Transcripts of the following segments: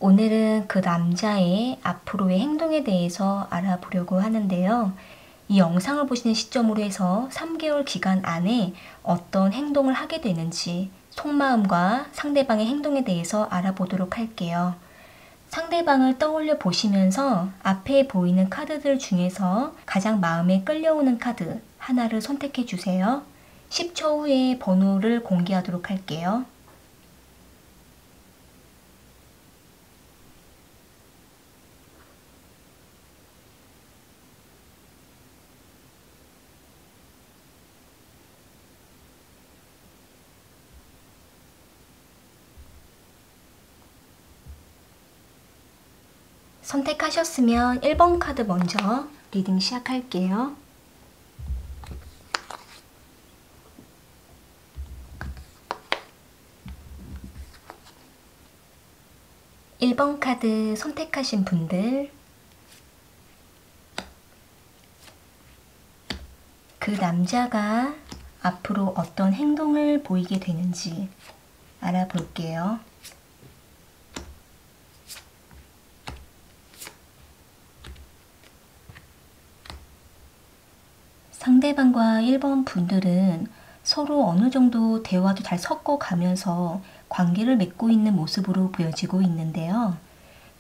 오늘은 그 남자의 앞으로의 행동에 대해서 알아보려고 하는데요. 이 영상을 보시는 시점으로 해서 3개월 기간 안에 어떤 행동을 하게 되는지 속마음과 상대방의 행동에 대해서 알아보도록 할게요. 상대방을 떠올려 보시면서 앞에 보이는 카드들 중에서 가장 마음에 끌려오는 카드 하나를 선택해 주세요. 10초 후에 번호를 공개하도록 할게요. 선택하셨으면 1번 카드 먼저 리딩 시작할게요. (1번) 카드 선택하신 분들, 그 남자가 앞으로 어떤 행동을 보이게 되는지 알아볼게요. 상대방과 1번 분들은 서로 어느 정도 대화도 잘 섞어가면서 관계를 맺고 있는 모습으로 보여지고 있는데요.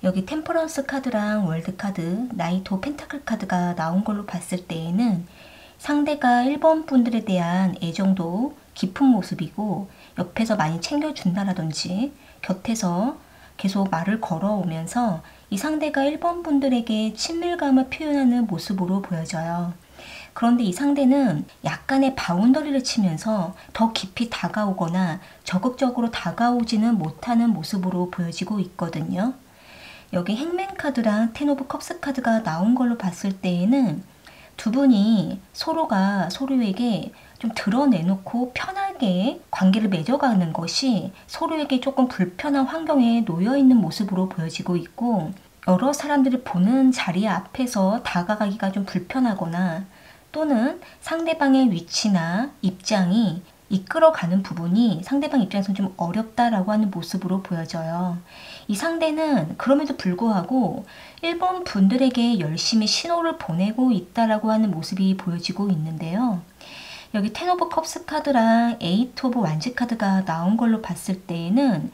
여기 템퍼런스 카드랑 월드 카드, 나이트 오브 펜타클 카드가 나온 걸로 봤을 때에는 상대가 1번 분들에 대한 애정도 깊은 모습이고 옆에서 많이 챙겨준다라든지 곁에서 계속 말을 걸어오면서 이 상대가 1번 분들에게 친밀감을 표현하는 모습으로 보여져요. 그런데 이 상대는 약간의 바운더리를 치면서 더 깊이 다가오거나 적극적으로 다가오지는 못하는 모습으로 보여지고 있거든요. 여기 행맨 카드랑 텐 오브 컵스 카드가 나온 걸로 봤을 때에는 두 분이 서로가 서로에게 좀 드러내놓고 편하게 관계를 맺어가는 것이 서로에게 조금 불편한 환경에 놓여있는 모습으로 보여지고 있고, 여러 사람들이 보는 자리 앞에서 다가가기가 좀 불편하거나 또는 상대방의 위치나 입장이 이끌어가는 부분이 상대방 입장에서 좀 어렵다라고 하는 모습으로 보여져요. 이 상대는 그럼에도 불구하고 1번 분들에게 열심히 신호를 보내고 있다라고 하는 모습이 보여지고 있는데요. 여기 텐 오브 컵스 카드랑 에이트 오브 완즈 카드가 나온 걸로 봤을 때에는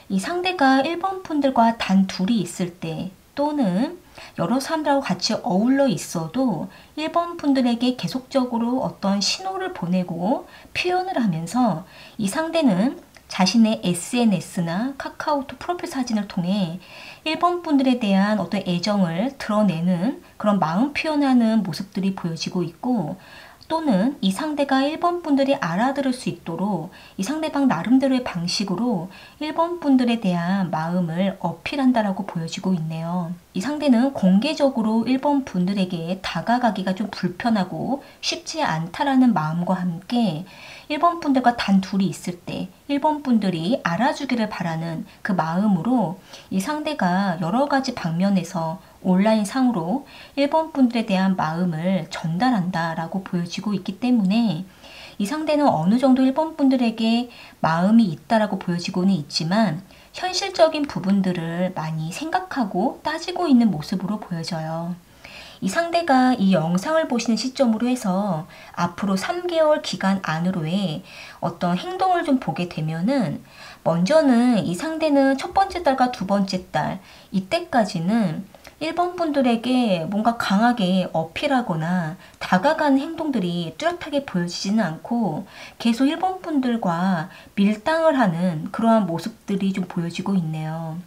이 상대가 1번 분들과 단 둘이 있을 때 또는 여러 사람들하고 같이 어울려 있어도 1번 분들에게 계속적으로 어떤 신호를 보내고 표현을 하면서 이 상대는 자신의 SNS나 카카오톡 프로필 사진을 통해 1번 분들에 대한 어떤 애정을 드러내는 그런 마음 표현하는 모습들이 보여지고 있고, 또는 이 상대가 1번 분들이 알아들을 수 있도록 이 상대방 나름대로의 방식으로 1번 분들에 대한 마음을 어필한다라고 보여지고 있네요. 이 상대는 공개적으로 1번 분들에게 다가가기가 좀 불편하고 쉽지 않다라는 마음과 함께 1번 분들과 단 둘이 있을 때 1번 분들이 알아주기를 바라는 그 마음으로 이 상대가 여러 가지 방면에서 온라인 상으로 1번 분들에 대한 마음을 전달한다라고 보여지고 있기 때문에 이 상대는 어느 정도 1번 분들에게 마음이 있다라고 보여지고는 있지만 현실적인 부분들을 많이 생각하고 따지고 있는 모습으로 보여져요. 이 상대가 이 영상을 보시는 시점으로 해서 앞으로 3개월 기간 안으로의 어떤 행동을 좀 보게 되면은 먼저는 이 상대는 첫 번째 달과 두 번째 달 이때까지는 1번 분들에게 뭔가 강하게 어필하거나 다가가는 행동들이 뚜렷하게 보여지지는 않고 계속 1번 분들과 밀당을 하는 그러한 모습들이 좀 보여지고 있네요.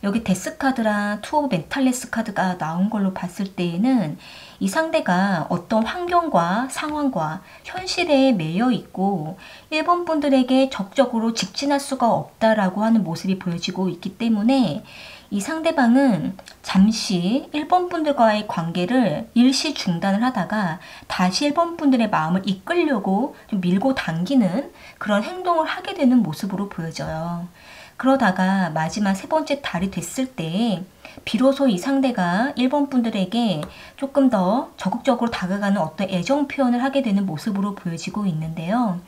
여기 데스 카드랑 투 오브 멘탈레스 카드가 나온 걸로 봤을 때에는 이 상대가 어떤 환경과 상황과 현실에 매여 있고 1번 분들에게 적극적으로 직진할 수가 없다라고 하는 모습이 보여지고 있기 때문에 이 상대방은 잠시 1번 분들과의 관계를 일시 중단을 하다가 다시 1번 분들의 마음을 이끌려고 좀 밀고 당기는 그런 행동을 하게 되는 모습으로 보여져요. 그러다가 마지막 세 번째 달이 됐을 때 비로소 이 상대가 1번 분들에게 조금 더 적극적으로 다가가는 어떤 애정 표현을 하게 되는 모습으로 보여지고 있는데요.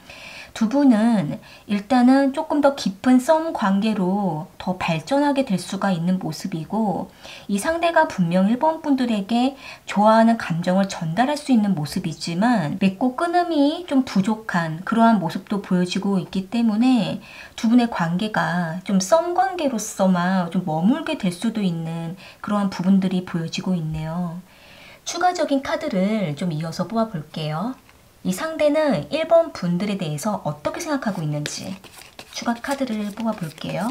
두 분은 일단은 조금 더 깊은 썸 관계로 더 발전하게 될 수가 있는 모습이고 이 상대가 분명 1번 분들에게 좋아하는 감정을 전달할 수 있는 모습이지만 맺고 끊음이 좀 부족한 그러한 모습도 보여지고 있기 때문에 두 분의 관계가 좀 썸 관계로서만 좀 머물게 될 수도 있는 그러한 부분들이 보여지고 있네요. 추가적인 카드를 좀 이어서 뽑아 볼게요. 이 상대는 1번 분들에 대해서 어떻게 생각하고 있는지 추가 카드를 뽑아 볼게요.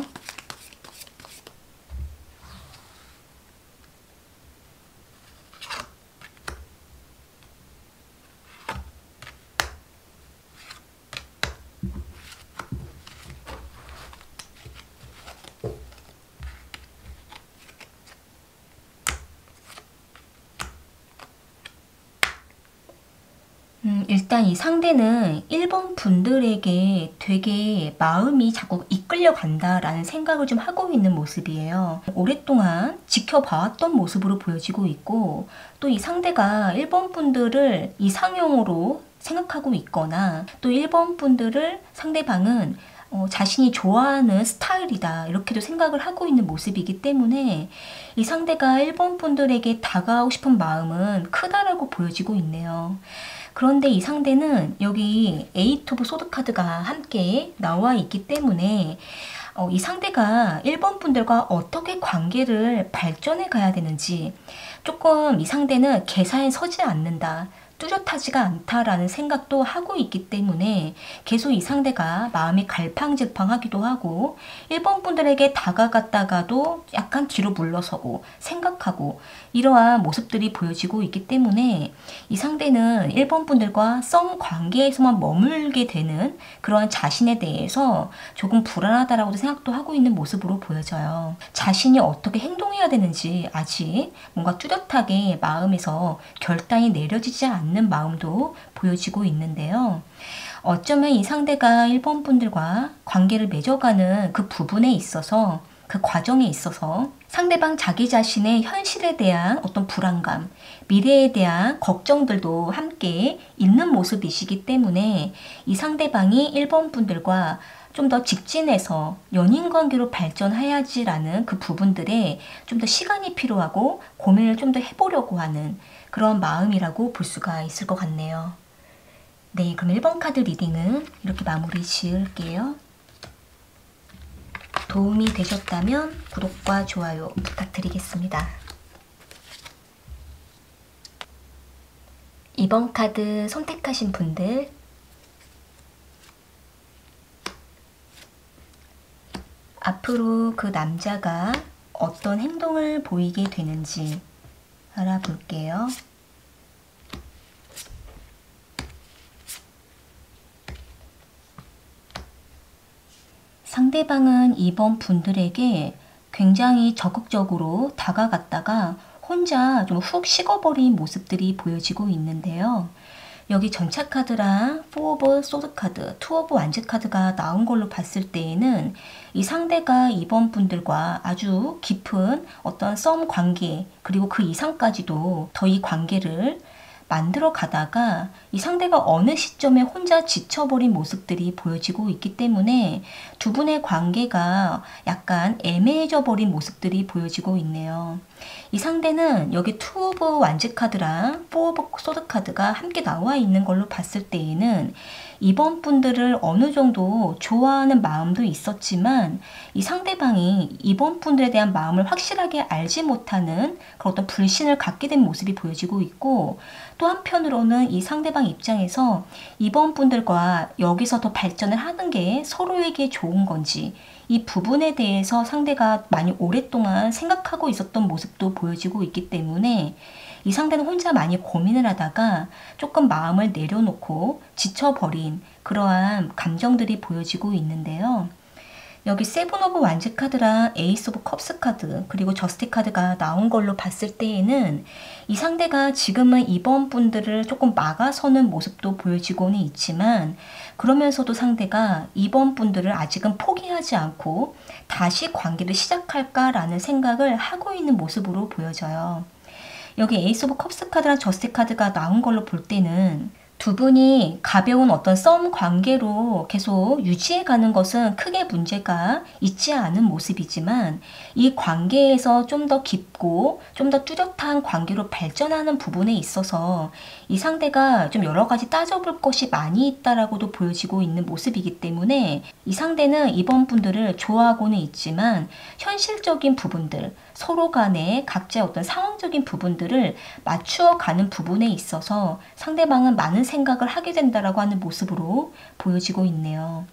일단 이 상대는 1번 분들에게 되게 마음이 자꾸 이끌려 간다라는 생각을 좀 하고 있는 모습이에요. 오랫동안 지켜봐왔던 모습으로 보여지고 있고 또 이 상대가 1번 분들을 이상형으로 생각하고 있거나 또 1번 분들을 상대방은 자신이 좋아하는 스타일이다 이렇게도 생각을 하고 있는 모습이기 때문에 이 상대가 1번 분들에게 다가오고 싶은 마음은 크다라고 보여지고 있네요. 그런데 이 상대는 여기 에이트 오브 소드 카드가 함께 나와 있기 때문에 이 상대가 1번 분들과 어떻게 관계를 발전해 가야 되는지 조금 이 상대는 계산에 서지 않는다. 뚜렷하지가 않다라는 생각도 하고 있기 때문에 계속 이 상대가 마음이 갈팡질팡하기도 하고 1번 분들에게 다가갔다가도 약간 뒤로 물러서고 생각하고 이러한 모습들이 보여지고 있기 때문에 이 상대는 1번 분들과 썸 관계에서만 머물게 되는 그러한 자신에 대해서 조금 불안하다라고도 생각도 하고 있는 모습으로 보여져요. 자신이 어떻게 행동해야 되는지 아직 뭔가 뚜렷하게 마음에서 결단이 내려지지 않는 마음도 보여지고 있는데요. 어쩌면 이 상대가 1번 분들과 관계를 맺어가는 그 부분에 있어서 그 과정에 있어서 상대방 자기 자신의 현실에 대한 어떤 불안감, 미래에 대한 걱정들도 함께 있는 모습이시기 때문에 이 상대방이 1번 분들과 좀 더 직진해서 연인 관계로 발전해야지라는 그 부분들에 좀 더 시간이 필요하고 고민을 좀 더 해보려고 하는 그런 마음이라고 볼 수가 있을 것 같네요. 네, 그럼 1번 카드 리딩은 이렇게 마무리 지을게요. 도움이 되셨다면 구독과 좋아요 부탁드리겠습니다. 2번 카드 선택하신 분들 앞으로 그 남자가 어떤 행동을 보이게 되는지 알아볼게요. 상대방은 이번 분들에게 굉장히 적극적으로 다가갔다가 혼자 좀 훅 식어버린 모습들이 보여지고 있는데요. 여기 전차 카드랑 4 오브 소드 카드, 2 오브 완즈 카드가 나온 걸로 봤을 때에는 이 상대가 이번 분들과 아주 깊은 어떤 썸 관계, 그리고 그 이상까지도 더 이 관계를 만들어 가다가 이 상대가 어느 시점에 혼자 지쳐버린 모습들이 보여지고 있기 때문에 두 분의 관계가 약간 애매해져 버린 모습들이 보여지고 있네요. 이 상대는 여기 2 오브 완즈 카드랑 4 오브 소드 카드가 함께 나와 있는 걸로 봤을 때에는 이번 분들을 어느 정도 좋아하는 마음도 있었지만 이 상대방이 이번 분들에 대한 마음을 확실하게 알지 못하는 그런 어떤 불신을 갖게 된 모습이 보여지고 있고, 또 한편으로는 이 상대방 입장에서 이번 분들과 여기서 더 발전을 하는 게 서로에게 좋은 건지 이 부분에 대해서 상대가 많이 오랫동안 생각하고 있었던 모습도 보여지고 있기 때문에 이 상대는 혼자 많이 고민을 하다가 조금 마음을 내려놓고 지쳐버린 그러한 감정들이 보여지고 있는데요. 여기 세븐 오브 완즈 카드랑 에이스 오브 컵스 카드, 그리고 저스티 카드가 나온 걸로 봤을 때에는 이 상대가 지금은 이번 분들을 조금 막아서는 모습도 보여지고는 있지만, 그러면서도 상대가 이번 분들을 아직은 포기하지 않고 다시 관계를 시작할까라는 생각을 하고 있는 모습으로 보여져요. 여기 에이스 오브 컵스 카드랑 저스티 카드가 나온 걸로 볼 때는 두 분이 가벼운 어떤 썸 관계로 계속 유지해 가는 것은 크게 문제가 있지 않은 모습이지만, 이 관계에서 좀 더 깊고 좀 더 뚜렷한 관계로 발전하는 부분에 있어서 이 상대가 좀 여러 가지 따져볼 것이 많이 있다라고도 보여지고 있는 모습이기 때문에 이 상대는 이번 분들을 좋아하고는 있지만 현실적인 부분들, 서로 간에 각자의 어떤 상황적인 부분들을 맞추어 가는 부분에 있어서 상대방은 많은 생각을 하게 된다라고 하는 모습으로 보여지고 있네요.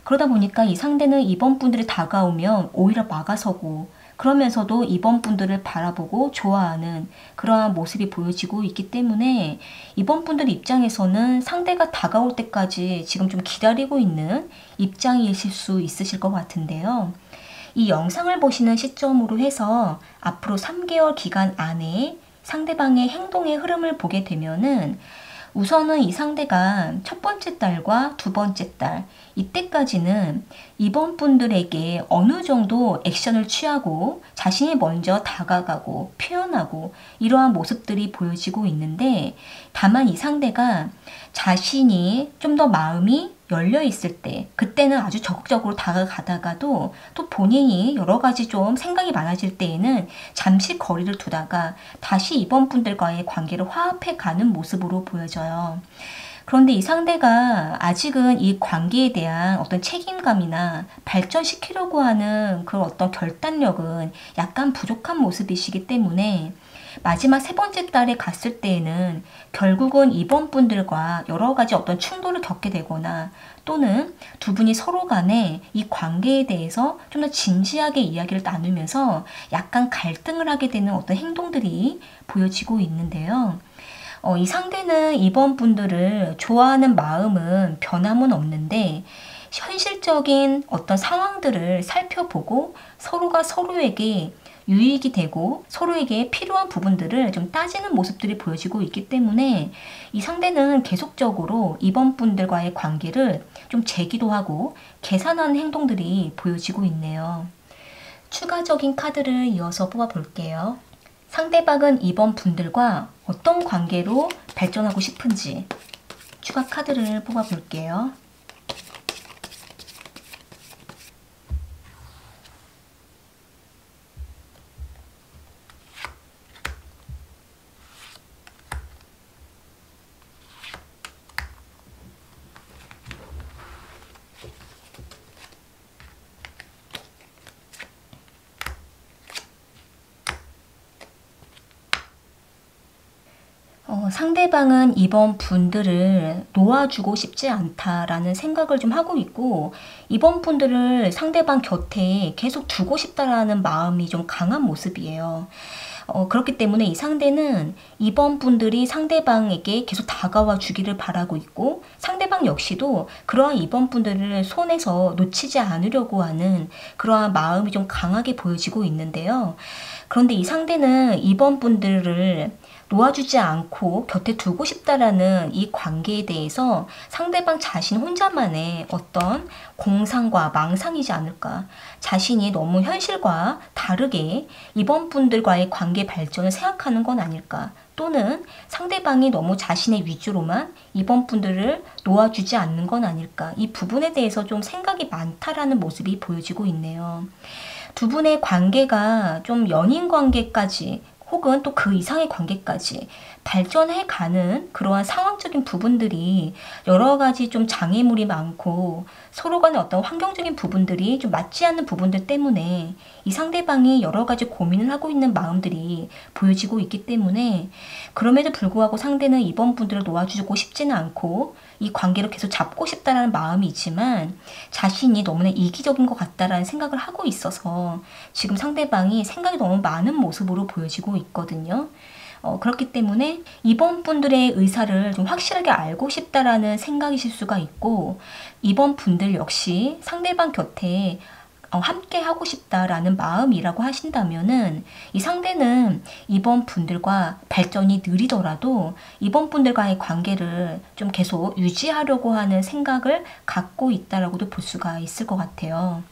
그러다 보니까 이 상대는 이번 분들이 다가오면 오히려 막아서고, 그러면서도 이번 분들을 바라보고 좋아하는 그러한 모습이 보여지고 있기 때문에 이번 분들 입장에서는 상대가 다가올 때까지 지금 좀 기다리고 있는 입장이실 수 있으실 것 같은데요. 이 영상을 보시는 시점으로 해서 앞으로 3개월 기간 안에 상대방의 행동의 흐름을 보게 되면은 우선은 이 상대가 첫 번째 달과 두 번째 달, 이때까지는 이번 분들에게 어느 정도 액션을 취하고 자신이 먼저 다가가고 표현하고 이러한 모습들이 보여지고 있는데, 다만 이 상대가 자신이 좀 더 마음이 열려 있을 때, 그때는 아주 적극적으로 다가가다가도 또 본인이 여러 가지 좀 생각이 많아질 때에는 잠시 거리를 두다가 다시 이번 분들과의 관계를 화합해 가는 모습으로 보여져요. 그런데 이 상대가 아직은 이 관계에 대한 어떤 책임감이나 발전시키려고 하는 그런 어떤 결단력은 약간 부족한 모습이시기 때문에 마지막 세 번째 달에 갔을 때에는 결국은 이번 분들과 여러 가지 어떤 충돌을 겪게 되거나, 또는 두 분이 서로 간에 이 관계에 대해서 좀 더 진지하게 이야기를 나누면서 약간 갈등을 하게 되는 어떤 행동들이 보여지고 있는데요. 이 상대는 이번 분들을 좋아하는 마음은 변함은 없는데, 현실적인 어떤 상황들을 살펴보고 서로가 서로에게 유익이 되고 서로에게 필요한 부분들을 좀 따지는 모습들이 보여지고 있기 때문에 이 상대는 계속적으로 이번 분들과의 관계를 좀 재기도 하고 계산하는 행동들이 보여지고 있네요. 추가적인 카드를 이어서 뽑아 볼게요. 상대방은 이번 분들과 어떤 관계로 발전하고 싶은지 추가 카드를 뽑아 볼게요. 상대방은 이번 분들을 놓아주고 싶지 않다라는 생각을 좀 하고 있고, 이번 분들을 상대방 곁에 계속 두고 싶다라는 마음이 좀 강한 모습이에요. 그렇기 때문에 이 상대는 이번 분들이 상대방에게 계속 다가와 주기를 바라고 있고, 상대방 역시도 그러한 이번 분들을 손에서 놓치지 않으려고 하는 그러한 마음이 좀 강하게 보여지고 있는데요. 그런데 이 상대는 이번 분들을 놓아주지 않고 곁에 두고 싶다라는 이 관계에 대해서 상대방 자신 혼자만의 어떤 공상과 망상이지 않을까. 자신이 너무 현실과 다르게 이번 분들과의 관계 발전을 생각하는 건 아닐까. 또는 상대방이 너무 자신의 위주로만 이번 분들을 놓아주지 않는 건 아닐까. 이 부분에 대해서 좀 생각이 많다라는 모습이 보여지고 있네요. 두 분의 관계가 좀 연인 관계까지 혹은 또 그 이상의 관계까지 발전해가는 그러한 상황적인 부분들이 여러 가지 좀 장애물이 많고 서로 간의 어떤 환경적인 부분들이 좀 맞지 않는 부분들 때문에 이 상대방이 여러 가지 고민을 하고 있는 마음들이 보여지고 있기 때문에 그럼에도 불구하고 상대는 이번 분들을 놓아주고 싶지는 않고 이 관계를 계속 잡고 싶다라는 마음이 있지만 자신이 너무나 이기적인 것 같다라는 생각을 하고 있어서 지금 상대방이 생각이 너무 많은 모습으로 보여지고 있거든요. 그렇기 때문에 이번 분들의 의사를 좀 확실하게 알고 싶다라는 생각이실 수가 있고 이번 분들 역시 상대방 곁에 함께 하고 싶다라는 마음이라고 하신다면은 이 상대는 이번 분들과 발전이 느리더라도 이번 분들과의 관계를 좀 계속 유지하려고 하는 생각을 갖고 있다라고도 볼 수가 있을 것 같아요.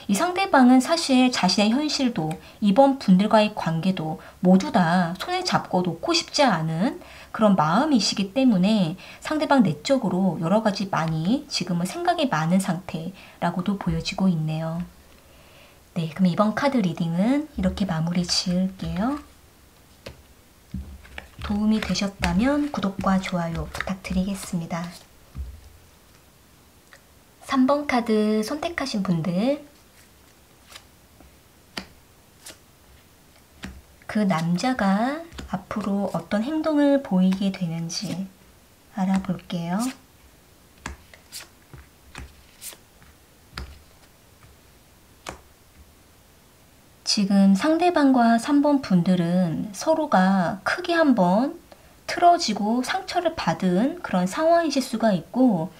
이 상대방은 사실 자신의 현실도 이번 분들과의 관계도 모두 다 손에 잡고 놓고 싶지 않은 그런 마음이시기 때문에 상대방 내적으로 여러 가지 많이 지금은 생각이 많은 상태라고도 보여지고 있네요. 네, 그럼 이번 카드 리딩은 이렇게 마무리 지을게요. 도움이 되셨다면 구독과 좋아요 부탁드리겠습니다. 3번 카드 선택하신 분들, 그 남자가 앞으로 어떤 행동을 보이게 되는지 알아볼게요. 지금 상대방과 3번 분들은 서로가 크게 한번 틀어지고 상처를 받은 그런 상황이실 수가 있고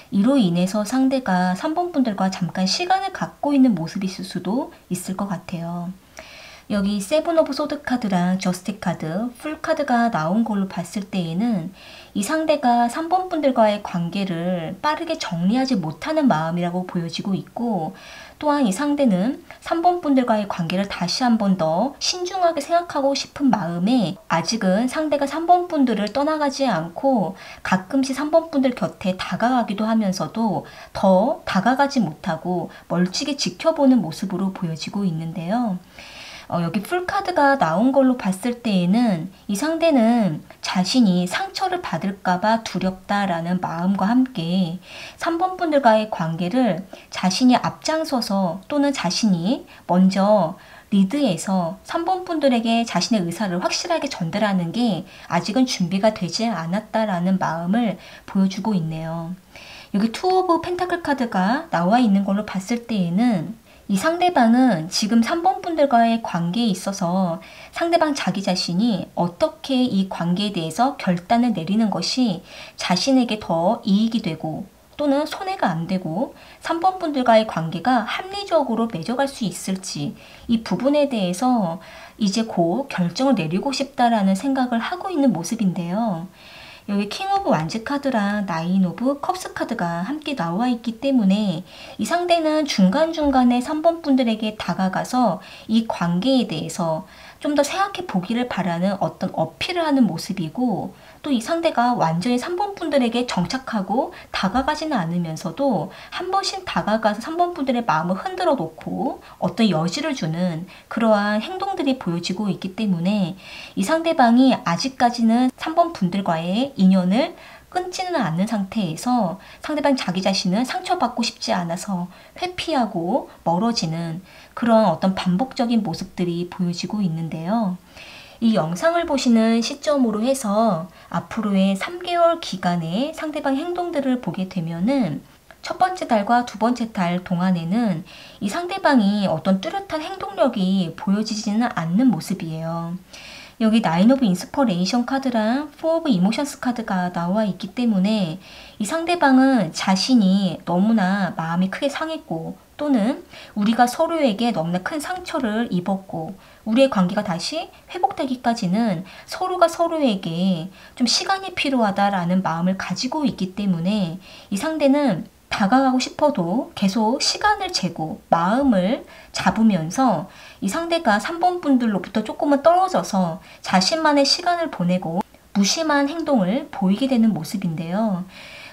이로 인해서 상대가 3번 분들과 잠깐 시간을 갖고 있는 모습이실 수도 있을 것 같아요. 여기 세븐 오브 소드 카드랑 저스티 카드, 풀 카드가 나온 걸로 봤을 때에는 이 상대가 3번 분들과의 관계를 빠르게 정리하지 못하는 마음이라고 보여지고 있고 또한 이 상대는 3번 분들과의 관계를 다시 한 번 더 신중하게 생각하고 싶은 마음에 아직은 상대가 3번 분들을 떠나가지 않고 가끔씩 3번 분들 곁에 다가가기도 하면서도 더 다가가지 못하고 멀찍이 지켜보는 모습으로 보여지고 있는데요. 여기 풀카드가 나온 걸로 봤을 때에는 이 상대는 자신이 상처를 받을까봐 두렵다라는 마음과 함께 3번 분들과의 관계를 자신이 앞장서서 또는 자신이 먼저 리드해서 3번 분들에게 자신의 의사를 확실하게 전달하는 게 아직은 준비가 되지 않았다라는 마음을 보여주고 있네요. 여기 투 오브 펜타클 카드가 나와 있는 걸로 봤을 때에는 이 상대방은 지금 3번 분들과의 관계에 있어서 상대방 자기 자신이 어떻게 이 관계에 대해서 결단을 내리는 것이 자신에게 더 이익이 되고 또는 손해가 안 되고 3번 분들과의 관계가 합리적으로 맺어갈 수 있을지 이 부분에 대해서 이제 곧 결정을 내리고 싶다라는 생각을 하고 있는 모습인데요. 여기 킹 오브 완즈 카드랑 나인 오브 컵스 카드가 함께 나와 있기 때문에 이 상대는 중간중간에 3번 분들에게 다가가서 이 관계에 대해서 좀 더 생각해 보기를 바라는 어떤 어필을 하는 모습이고 또 이 상대가 완전히 3번 분들에게 정착하고 다가가지는 않으면서도 한 번씩 다가가서 3번 분들의 마음을 흔들어 놓고 어떤 여지를 주는 그러한 행동들이 보여지고 있기 때문에 이 상대방이 아직까지는 3번 분들과의 인연을 끊지는 않는 상태에서 상대방 자기 자신은 상처받고 싶지 않아서 회피하고 멀어지는 그런 어떤 반복적인 모습들이 보여지고 있는데요. 이 영상을 보시는 시점으로 해서 앞으로의 3개월 기간의 상대방 행동들을 보게 되면은 첫 번째 달과 두 번째 달 동안에는 이 상대방이 어떤 뚜렷한 행동력이 보여지지는 않는 모습이에요. 여기 나인 오브 인스퍼레이션 카드랑 포 오브 이모션스 카드가 나와 있기 때문에 이 상대방은 자신이 너무나 마음이 크게 상했고 또는 우리가 서로에게 너무나 큰 상처를 입었고 우리의 관계가 다시 회복되기까지는 서로가 서로에게 좀 시간이 필요하다라는 마음을 가지고 있기 때문에 이 상대는 다가가고 싶어도 계속 시간을 재고 마음을 잡으면서 이 상대가 3번 분들로부터 조금은 떨어져서 자신만의 시간을 보내고 무심한 행동을 보이게 되는 모습인데요.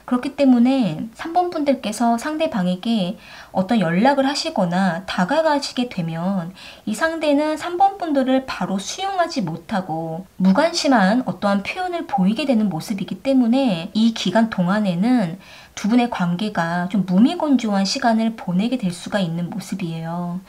그렇기 때문에 3번 분들께서 상대방에게 어떤 연락을 하시거나 다가가시게 되면 이 상대는 3번 분들을 바로 수용하지 못하고 무관심한 어떠한 표현을 보이게 되는 모습이기 때문에 이 기간 동안에는 두 분의 관계가 좀 무미건조한 시간을 보내게 될 수가 있는 모습이에요.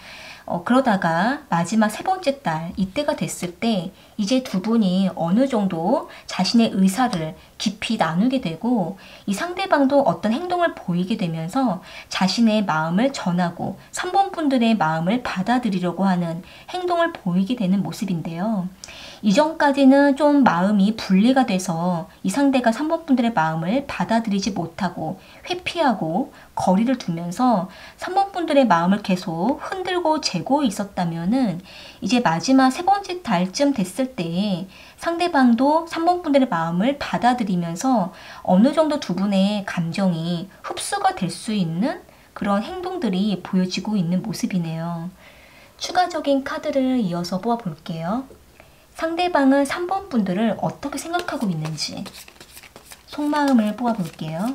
그러다가 마지막 세 번째 달 이때가 됐을 때 이제 두 분이 어느 정도 자신의 의사를 깊이 나누게 되고 이 상대방도 어떤 행동을 보이게 되면서 자신의 마음을 전하고 3번 분들의 마음을 받아들이려고 하는 행동을 보이게 되는 모습인데요. 이전까지는 좀 마음이 분리가 돼서 이 상대가 3번 분들의 마음을 받아들이지 못하고 회피하고 거리를 두면서 3번 분들의 마음을 계속 흔들고 재고 있었다면은 이제 마지막 세 번째 달쯤 됐을 때 상대방도 3번 분들의 마음을 받아들이면서 어느 정도 두 분의 감정이 흡수가 될 수 있는 그런 행동들이 보여지고 있는 모습이네요. 추가적인 카드를 이어서 뽑아 볼게요. 상대방은 3번 분들을 어떻게 생각하고 있는지 속마음을 뽑아 볼게요.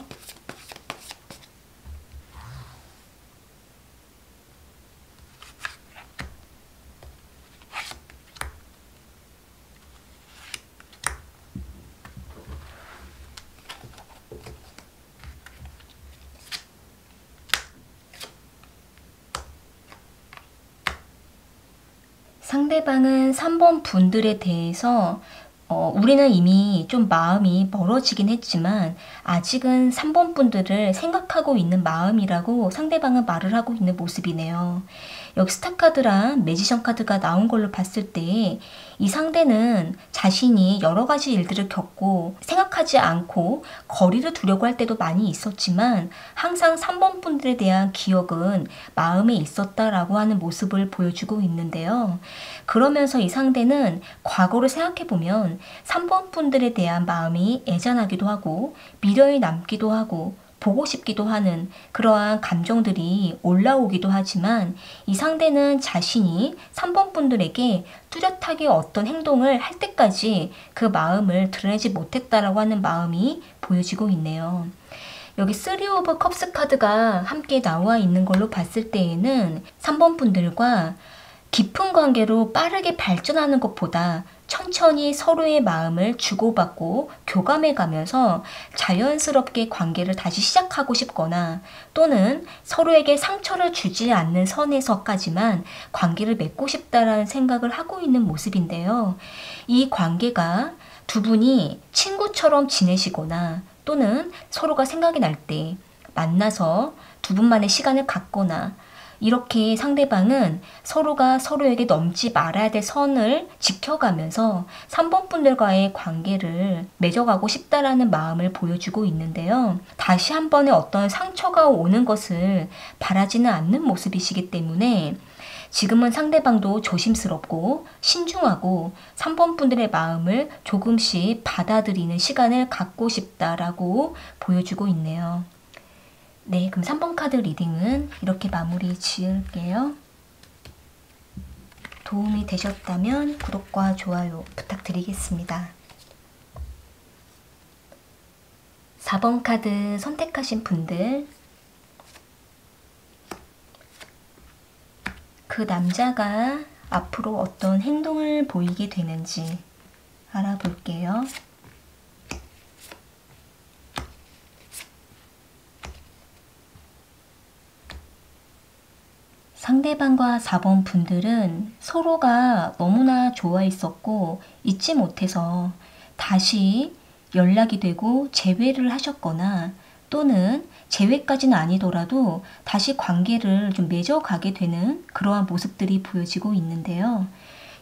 상대방은 3번 분들에 대해서 우리는 이미 좀 마음이 멀어지긴 했지만 아직은 3번 분들을 생각하고 있는 마음이라고 상대방은 말을 하고 있는 모습이네요. 여기 스타 카드랑 매지션 카드가 나온 걸로 봤을 때 이 상대는 자신이 여러 가지 일들을 겪고 생각하지 않고 거리를 두려고 할 때도 많이 있었지만 항상 3번 분들에 대한 기억은 마음에 있었다라고 하는 모습을 보여주고 있는데요. 그러면서 이 상대는 과거를 생각해보면 3번 분들에 대한 마음이 애잔하기도 하고 미련이 남기도 하고 보고 싶기도 하는 그러한 감정들이 올라오기도 하지만 이 상대는 자신이 3번 분들에게 뚜렷하게 어떤 행동을 할 때까지 그 마음을 드러내지 못했다라고 하는 마음이 보여지고 있네요. 여기 3 오브 컵스 카드가 함께 나와 있는 걸로 봤을 때에는 3번 분들과 깊은 관계로 빠르게 발전하는 것보다 천천히 서로의 마음을 주고받고 교감해 가면서 자연스럽게 관계를 다시 시작하고 싶거나 또는 서로에게 상처를 주지 않는 선에서까지만 관계를 맺고 싶다라는 생각을 하고 있는 모습인데요. 이 관계가 두 분이 친구처럼 지내시거나 또는 서로가 생각이 날 때 만나서 두 분만의 시간을 갖거나 이렇게 상대방은 서로가 서로에게 넘지 말아야 될 선을 지켜가면서 3번 분들과의 관계를 맺어가고 싶다라는 마음을 보여주고 있는데요. 다시 한 번의 어떤 상처가 오는 것을 바라지는 않는 모습이시기 때문에 지금은 상대방도 조심스럽고 신중하고 3번 분들의 마음을 조금씩 받아들이는 시간을 갖고 싶다라고 보여주고 있네요. 네, 그럼 3번 카드 리딩은 이렇게 마무리 지을게요. 도움이 되셨다면 구독과 좋아요 부탁드리겠습니다. 4번 카드 선택하신 분들, 그 남자가 앞으로 어떤 행동을 보이게 되는지 알아볼게요. 상대방과 4번 분들은 서로가 너무나 좋아 있었고 잊지 못해서 다시 연락이 되고 재회를 하셨거나 또는 재회까지는 아니더라도 다시 관계를 좀 맺어가게 되는 그러한 모습들이 보여지고 있는데요.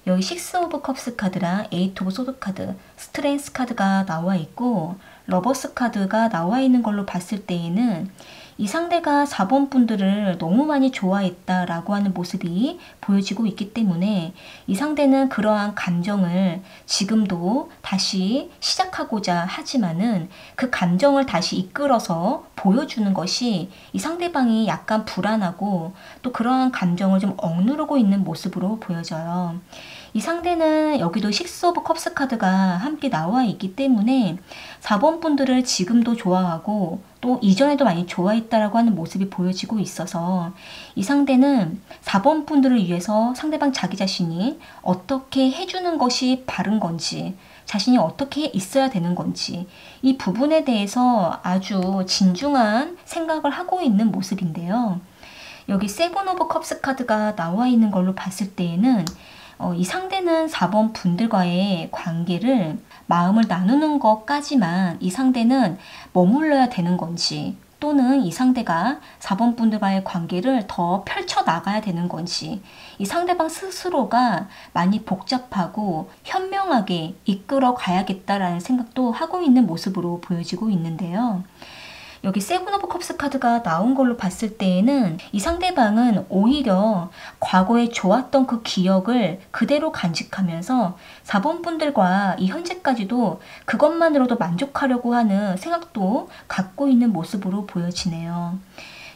여기 6 오브 컵스 카드랑 8 오브 소드 카드, 스트렝스 카드가 나와 있고 러버스 카드가 나와 있는 걸로 봤을 때에는 이 상대가 4번 분들을 너무 많이 좋아했다라고 하는 모습이 보여지고 있기 때문에 이 상대는 그러한 감정을 지금도 다시 시작하고자 하지만은 그 감정을 다시 이끌어서 보여주는 것이 이 상대방이 약간 불안하고 또 그러한 감정을 좀 억누르고 있는 모습으로 보여져요. 이 상대는 여기도 식스 오브 컵스 카드가 함께 나와 있기 때문에 4번 분들을 지금도 좋아하고 또 이전에도 많이 좋아했다라고 하는 모습이 보여지고 있어서 이 상대는 4번 분들을 위해서 상대방 자기 자신이 어떻게 해주는 것이 바른 건지, 자신이 어떻게 있어야 되는 건지 이 부분에 대해서 아주 진중한 생각을 하고 있는 모습인데요. 여기 세븐 오브 컵스 카드가 나와 있는 걸로 봤을 때에는 이 상대는 4번 분들과의 관계를 마음을 나누는 것까지만 이 상대는 머물러야 되는 건지, 또는 이 상대가 4번 분들과의 관계를 더 펼쳐나가야 되는 건지, 이 상대방 스스로가 많이 복잡하고 현명하게 이끌어 가야겠다라는 생각도 하고 있는 모습으로 보여지고 있는데요. 여기 세븐 오브 컵스 카드가 나온 걸로 봤을 때에는 이 상대방은 오히려 과거에 좋았던 그 기억을 그대로 간직하면서 4번 분들과 이 현재까지도 그것만으로도 만족하려고 하는 생각도 갖고 있는 모습으로 보여지네요.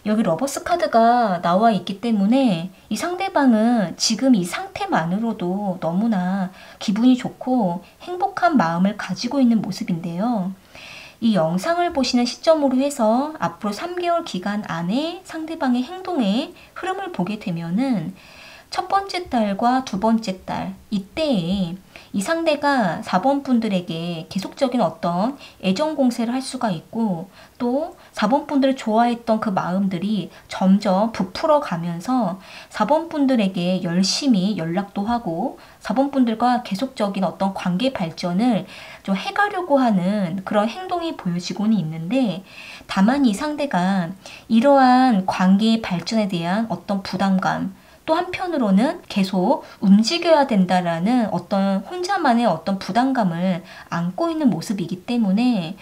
여기 러버스 카드가 나와 있기 때문에 이 상대방은 지금 이 상태만으로도 너무나 기분이 좋고 행복한 마음을 가지고 있는 모습인데요. 이 영상을 보시는 시점으로 해서 앞으로 3개월 기간 안에 상대방의 행동의 흐름을 보게 되면은 첫 번째 달과 두 번째 달 이때에 이 상대가 4번 분들에게 계속적인 어떤 애정 공세를 할 수가 있고 또 4번 분들을 좋아했던 그 마음들이 점점 부풀어 가면서 4번 분들에게 열심히 연락도 하고 4번 분들과 계속적인 어떤 관계 발전을 좀 해가려고 하는 그런 행동이 보여지고는 있는데, 다만 이 상대가 이러한 관계의 발전에 대한 어떤 부담감, 또 한편으로는 계속 움직여야 된다라는 어떤 혼자만의 어떤 부담감을 안고 있는 모습이기 때문에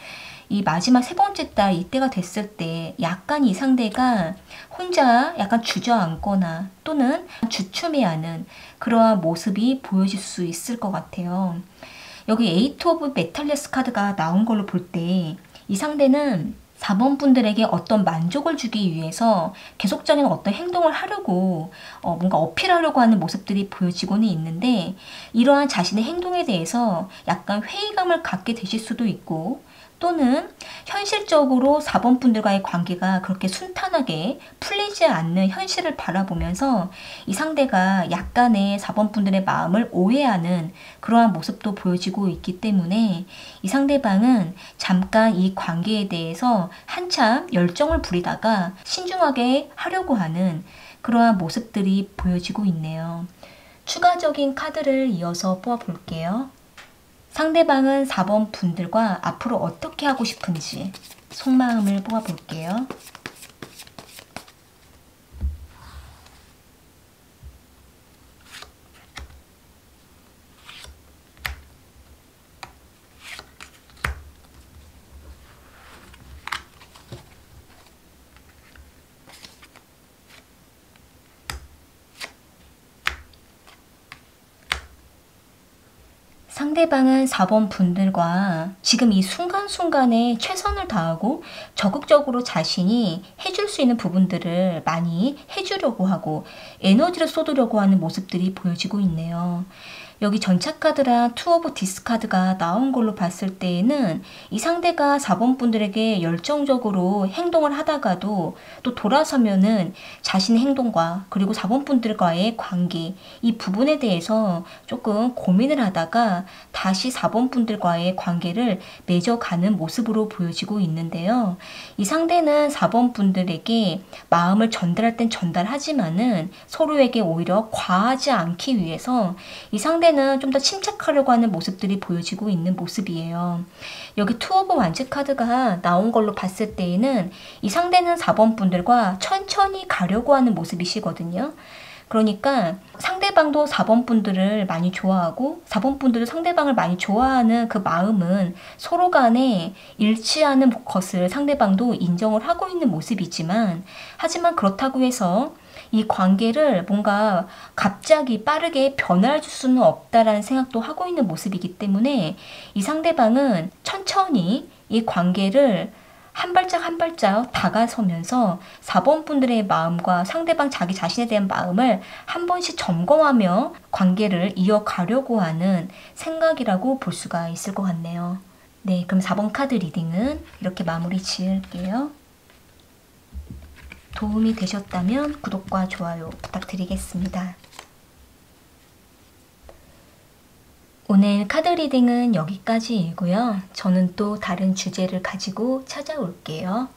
이 마지막 세 번째 달 이때가 됐을 때 약간 이 상대가 혼자 약간 주저앉거나 또는 주춤해하는 그러한 모습이 보여질 수 있을 것 같아요. 여기 에이트 오브 메탈리스 카드가 나온 걸로 볼 때 이 상대는 4번 분들에게 어떤 만족을 주기 위해서 계속적인 어떤 행동을 하려고 뭔가 어필하려고 하는 모습들이 보여지고는 있는데, 이러한 자신의 행동에 대해서 약간 회의감을 갖게 되실 수도 있고 또는 현실적으로 4번 분들과의 관계가 그렇게 순탄하게 풀리지 않는 현실을 바라보면서 이 상대가 약간의 4번 분들의 마음을 오해하는 그러한 모습도 보여지고 있기 때문에 이 상대방은 잠깐 이 관계에 대해서 한참 열정을 부리다가 신중하게 하려고 하는 그러한 모습들이 보여지고 있네요. 추가적인 카드를 이어서 뽑아볼게요. 상대방은 4번 분들과 앞으로 어떻게 하고 싶은지 속마음을 뽑아볼게요. 상대방은 4번 분들과 지금 이 순간순간에 최선을 다하고 적극적으로 자신이 해줄 수 있는 부분들을 많이 해주려고 하고 에너지를 쏟으려고 하는 모습들이 보여지고 있네요. 여기 전차 카드랑 투 오브 디스 카드가 나온 걸로 봤을 때에는 이 상대가 4번 분들에게 열정적으로 행동을 하다가도 또 돌아서면은 자신의 행동과 그리고 4번 분들과의 관계 이 부분에 대해서 조금 고민을 하다가 다시 4번 분들과의 관계를 맺어가는 모습으로 보여지고 있는데요. 이 상대는 4번 분들에게 마음을 전달할 땐 전달하지만은 서로에게 오히려 과하지 않기 위해서 이 상대는 좀 더 침착하려고 하는 모습들이 보여지고 있는 모습이에요. 여기 투 오브 완즈 카드가 나온 걸로 봤을 때에는 이 상대는 4번 분들과 천천히 가려고 하는 모습이시거든요. 그러니까 상대방도 4번 분들을 많이 좋아하고 4번 분들도 상대방을 많이 좋아하는 그 마음은 서로 간에 일치하는 것을 상대방도 인정을 하고 있는 모습이지만, 하지만 그렇다고 해서 이 관계를 뭔가 갑자기 빠르게 변화해 줄 수는 없다라는 생각도 하고 있는 모습이기 때문에 이 상대방은 천천히 이 관계를 한 발짝 한 발짝 다가서면서 4번 분들의 마음과 상대방 자기 자신에 대한 마음을 한 번씩 점검하며 관계를 이어가려고 하는 생각이라고 볼 수가 있을 것 같네요. 네, 그럼 4번 카드 리딩은 이렇게 마무리 지을게요. 도움이 되셨다면 구독과 좋아요 부탁드리겠습니다. 오늘 카드 리딩은 여기까지이고요. 저는 또 다른 주제를 가지고 찾아올게요.